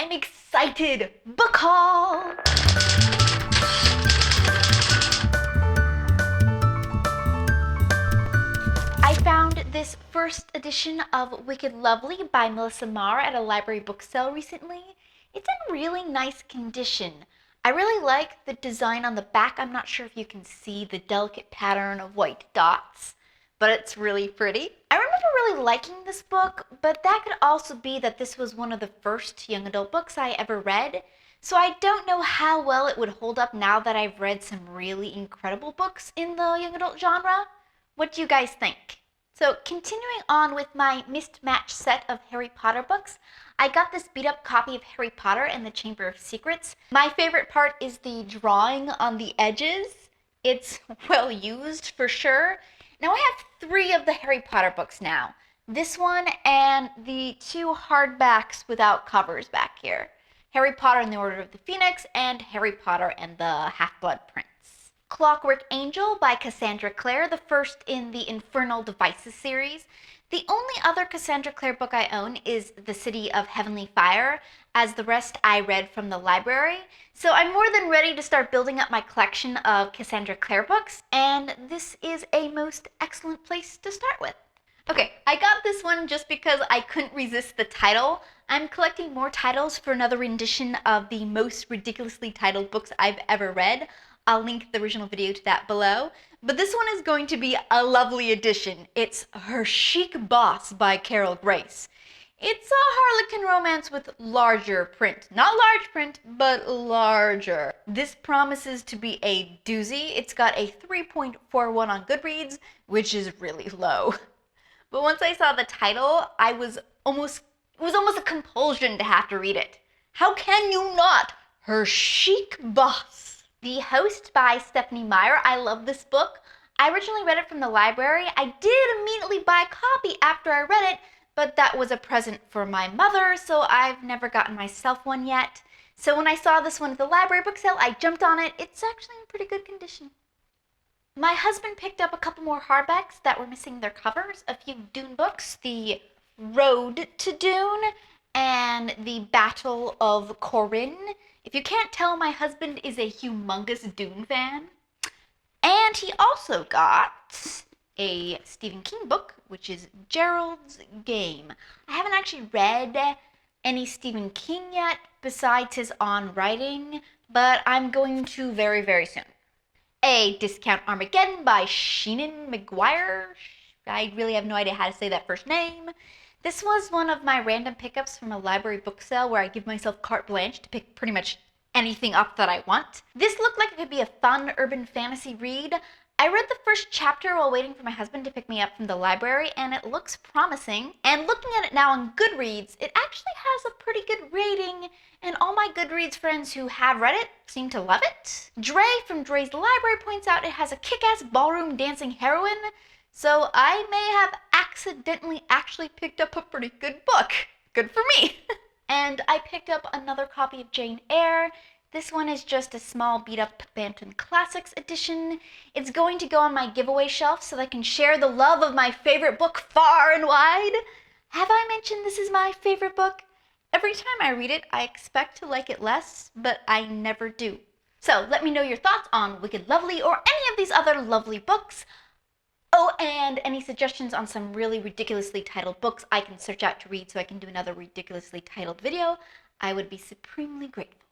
I'm excited! Book haul! I found this first edition of Wicked Lovely by Melissa Marr at a library book sale recently. It's in really nice condition. I really like the design on the back. I'm not sure if you can see the delicate pattern of white dots, but it's really pretty. I remember really liking this book, but that could also be that this was one of the first young adult books I ever read. So I don't know how well it would hold up now that I've read some really incredible books in the young adult genre. What do you guys think? So continuing on with my Mismatched set of Harry Potter books, I got this beat up copy of Harry Potter and the Chamber of Secrets. My favorite part is the drawing on the edges. It's well used for sure. Now I have 3 of the Harry Potter books now. This one and the 2 hardbacks without covers back here. Harry Potter and the Order of the Phoenix and Harry Potter and the Half-Blood Prince. Clockwork Angel by Cassandra Clare, the first in the Infernal Devices series. The only other Cassandra Clare book I own is The City of Heavenly Fire, as the rest I read from the library. So I'm more than ready to start building up my collection of Cassandra Clare books, and this is a most excellent place to start with. Okay, I got this one just because I couldn't resist the title. I'm collecting more titles for another rendition of the most ridiculously titled books I've ever read. I'll link the original video to that below. But this one is going to be a lovely addition. It's Her Chic Boss by Carol Grace. It's a Harlequin romance with larger print. Not large print, but larger. This promises to be a doozy. It's got a 3.41 on Goodreads, which is really low. But once I saw the title, it was almost a compulsion to have to read it. How can you not? Her Chic Boss. The Host by Stephanie Meyer. I love this book. I originally read it from the library. I did immediately buy a copy after I read it, but that was a present for my mother, so I've never gotten myself one yet. So when I saw this one at the library book sale, I jumped on it. It's actually in pretty good condition. My husband picked up a couple more hardbacks that were missing their covers, a few Dune books, the Road to Dune and the Battle of Corinne. If you can't tell, my husband is a humongous Dune fan. And he also got a Stephen King book, which is Gerald's Game. I haven't actually read any Stephen King yet besides his On Writing, but I'm going to very, very soon. A Discount Armageddon by Sheenan McGuire. I really have no idea how to say that first name. This was one of my random pickups from a library book sale where I give myself carte blanche to pick pretty much anything up that I want. This looked like it could be a fun urban fantasy read. I read the first chapter while waiting for my husband to pick me up from the library, and it looks promising. And looking at it now on Goodreads, it actually has a pretty good rating, and all my Goodreads friends who have read it seem to love it. Drey from Drey's Library points out it has a kick-ass ballroom dancing heroine, so I may have accidentally actually picked up a pretty good book. Good for me. And I picked up another copy of Jane Eyre. This one is just a small beat-up Bantam Classics edition. It's going to go on my giveaway shelf so that I can share the love of my favorite book far and wide. Have I mentioned this is my favorite book? Every time I read it, I expect to like it less, but I never do. So let me know your thoughts on Wicked Lovely or any of these other lovely books. Oh, and any suggestions on some really ridiculously titled books I can search out to read so I can do another ridiculously titled video, I would be supremely grateful.